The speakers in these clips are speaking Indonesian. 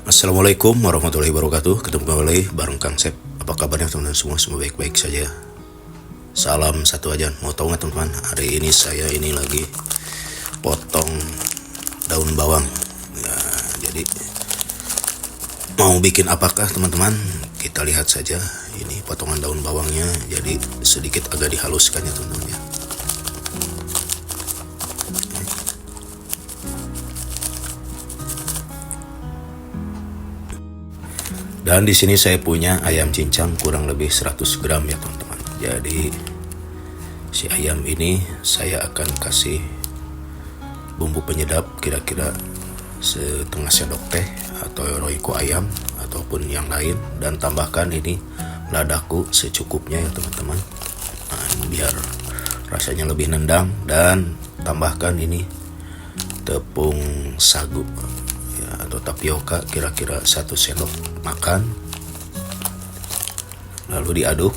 Assalamualaikum warahmatullahi wabarakatuh. Ketemu kembali bareng Kang Sep. Apa kabarnya teman-teman semua? Semoga baik-baik saja. Salam satu aja. Mau tahu nggak teman-teman? Hari ini saya lagi potong daun bawang. Ya, jadi mau bikin apakah teman-teman? Kita lihat saja. Ini potongan daun bawangnya. Jadi sedikit agak dihaluskan ya teman-teman ya. Dan di sini saya punya ayam cincang kurang lebih 100 gram ya teman-teman. Jadi si ayam ini saya akan kasih bumbu penyedap kira-kira setengah sendok teh atau roiko ayam ataupun yang lain, dan tambahkan ini ladaku secukupnya ya teman-teman. Nah, biar rasanya lebih nendang, dan tambahkan ini tepung sagu atau tapioka kira-kira 1 sendok makan, lalu diaduk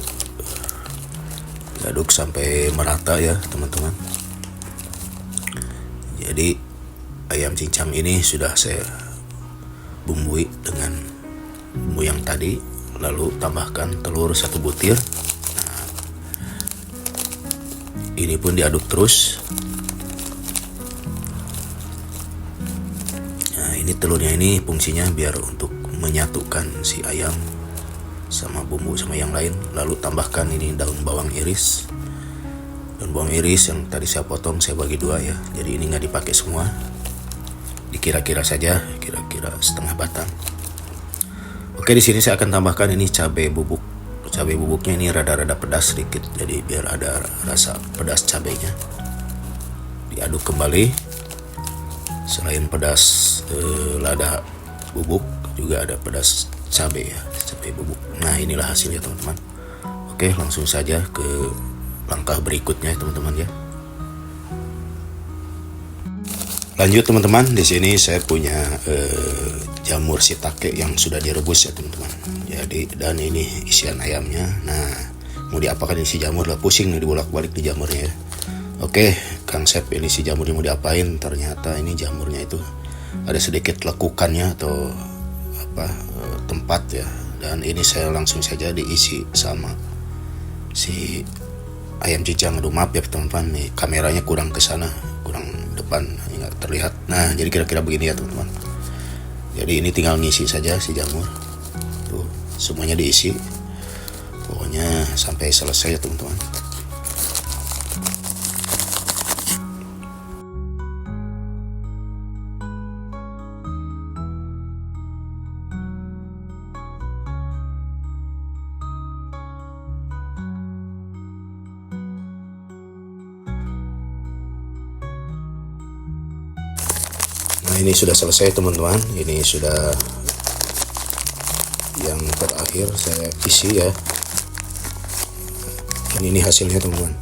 sampai merata ya teman-teman. Jadi ayam cincang ini sudah saya bumbui dengan bumbu yang tadi, lalu tambahkan telur 1 butir. Nah, ini pun diaduk terus. Ini telurnya ini fungsinya biar untuk menyatukan si ayam sama bumbu sama yang lain. Lalu tambahkan ini daun bawang iris. Daun bawang iris yang tadi saya potong saya bagi 2 ya. Jadi ini nggak dipakai semua. Dikira-kira saja, kira-kira setengah batang. Oke, di sini saya akan tambahkan ini cabai bubuk. Cabai bubuknya ini rada-rada pedas sedikit. Jadi biar ada rasa pedas cabainya. Diaduk kembali. Selain pedas lada bubuk, juga ada pedas cabai ya, cabai bubuk. Nah, inilah hasilnya teman-teman. Oke, langsung saja ke langkah berikutnya teman-teman ya. Lanjut teman-teman, di sini saya punya jamur shiitake yang sudah direbus ya teman-teman. Jadi, dan ini isian ayamnya. Nah, mau diapakan isi jamur lah, pusing nih dibolak-balik di jamurnya ya. Oke, Kang Sep, ini si jamurnya mau diapain? Ternyata ini jamurnya itu ada sedikit lekukannya atau tempat ya. Dan ini saya langsung saja diisi sama si ayam cincang. Aduh, maaf ya teman-teman, nih kameranya kurang ke sana, kurang depan, nggak terlihat. Nah, jadi kira-kira begini ya teman-teman. Jadi ini tinggal ngisi saja si jamur. Tuh, semuanya diisi. Pokoknya sampai selesai ya teman-teman. Nah, ini sudah selesai teman-teman. Ini sudah yang terakhir saya isi ya. Ini hasilnya teman-teman.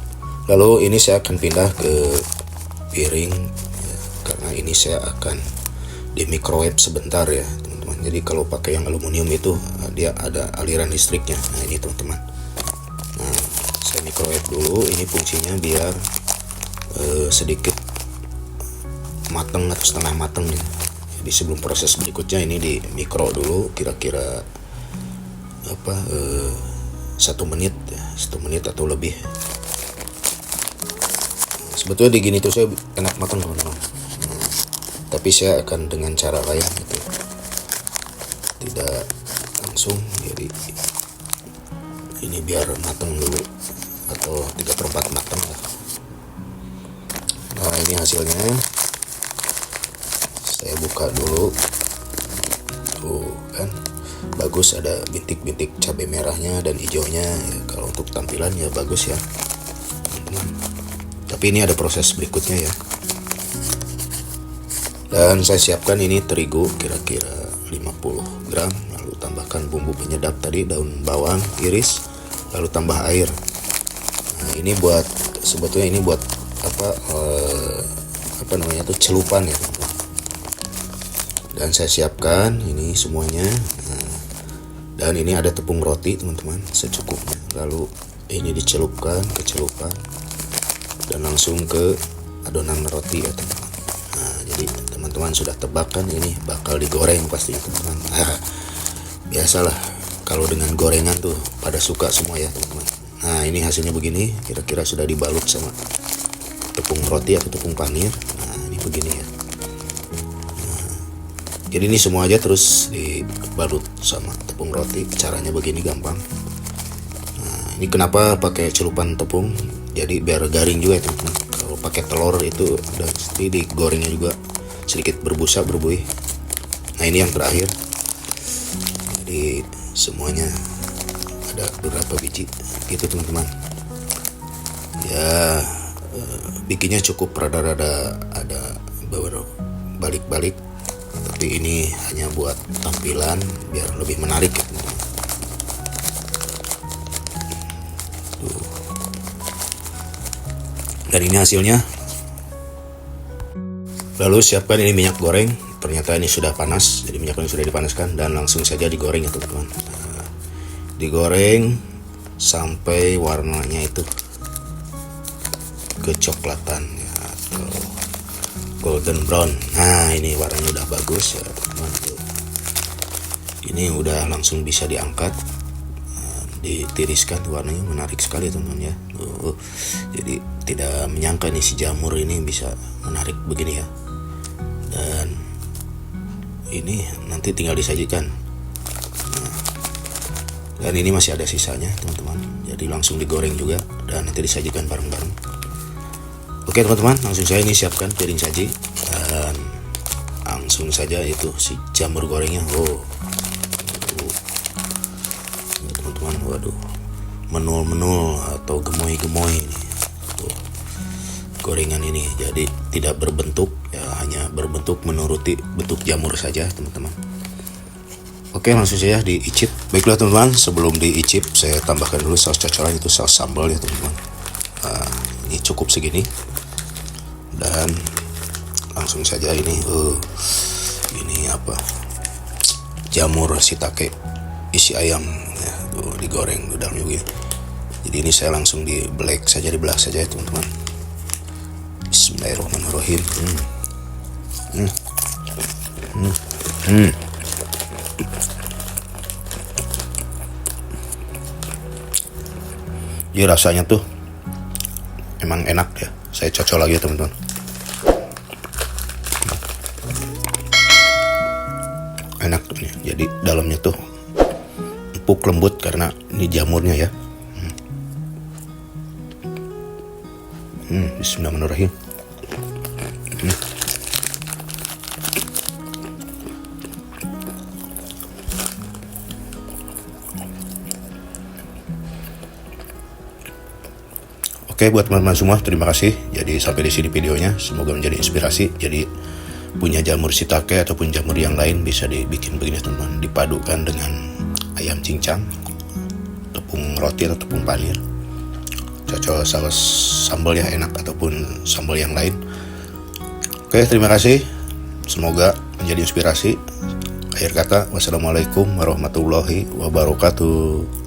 Lalu ini saya akan pindah ke piring ya, karena ini saya akan di microwave sebentar ya teman-teman. Jadi kalau pakai yang aluminium itu dia ada aliran listriknya. Nah, ini teman-teman. Nah, saya microwave dulu. Ini fungsinya biar sedikit mateng atau setengah mateng ya. Jadi sebelum proses berikutnya ini di mikro dulu kira-kira 1 menit ya, 1 menit atau lebih. Sebetulnya di gini tuh saya enak matang teman-teman. Tapi saya akan dengan cara lain gitu, tidak langsung. Jadi ini biar matang dulu atau 3/4 matang lah. Nah, ini hasilnya. Saya buka dulu. Tuh kan bagus, ada bintik-bintik cabai merahnya dan hijaunya ya. Kalau untuk tampilan ya bagus ya teman-teman. Tapi ini ada proses berikutnya ya. Dan saya siapkan ini terigu kira-kira 50 gram. Lalu tambahkan bumbu penyedap tadi, daun bawang iris, lalu tambah air. Nah, ini buat sebetulnya ini buat celupan ya teman-teman. Dan saya siapkan ini semuanya. Nah, dan ini ada tepung roti teman-teman secukupnya. Lalu ini dicelupkan ke celupan dan langsung ke adonan roti ya teman-teman. Nah, jadi teman-teman sudah tebak kan ini bakal digoreng pastinya teman-teman. Nah, biasalah kalau dengan gorengan tuh pada suka semua ya teman-teman. Nah, ini hasilnya begini, kira-kira sudah dibalut sama tepung roti atau tepung panir. Nah, ini begini ya. Nah, jadi ini semua aja terus dibalut sama tepung roti. Caranya begini gampang. Nah, ini kenapa pakai celupan tepung? Jadi biar garing juga ya teman-teman. Kalau pakai telur itu udah pasti digorengnya juga sedikit berbusa berbuih. Nah, ini yang terakhir. Jadi semuanya ada beberapa biji gitu teman-teman. Ya bikinnya cukup rada-rada ada balik-balik, tapi ini hanya buat tampilan biar lebih menarik ya teman-teman. Dan ini hasilnya. Lalu siapkan ini minyak goreng. Ternyata ini sudah panas, jadi minyaknya sudah dipanaskan dan langsung saja digoreng ya teman-teman. Nah, digoreng sampai warnanya itu kecoklatan ya, atau golden brown. Nah, ini warnanya udah bagus ya teman-teman. Ini udah langsung bisa diangkat. Ditiriskan, warnanya menarik sekali teman-teman ya. Jadi tidak menyangka nih si jamur ini bisa menarik begini ya. Dan ini nanti tinggal disajikan. Dan ini masih ada sisanya teman-teman, jadi langsung digoreng juga dan nanti disajikan bareng-bareng. Oke teman-teman, langsung saya ini siapkan piring saji dan langsung saja itu si jamur gorengnya. Teman-teman, waduh, menul-menul atau gemoy-gemoy ini gorengan ini. Jadi tidak berbentuk ya, hanya berbentuk menuruti bentuk jamur saja teman-teman. Oke, langsung saja diicip. Baiklah teman-teman, sebelum diicip saya tambahkan dulu saus cocolan, itu saus sambal ya teman-teman. Ini cukup segini dan langsung saja ini apa, jamur shiitake isi ayam ya, tuh digoreng di dalamnya begini. Jadi ini saya langsung dibelah saja ya teman-teman. Bismillahirrahmanirrahim. Jadi rasanya tuh emang enak ya. Saya cocok lagi ya teman-teman. Enak nih. Jadi dalamnya tuh empuk lembut karena ini jamurnya ya. Bismillahirrahmanirrahim. Oke, buat teman-teman semua, terima kasih. Jadi sampai di sini videonya, semoga menjadi inspirasi. Jadi punya jamur shiitake ataupun jamur yang lain bisa dibikin begini teman-teman, dipadukan dengan ayam cincang, tepung roti atau tepung panir, cocok saus sambal ya enak, ataupun sambal yang lain. Oke, terima kasih. Semoga menjadi inspirasi. Akhir kata, wassalamualaikum warahmatullahi wabarakatuh.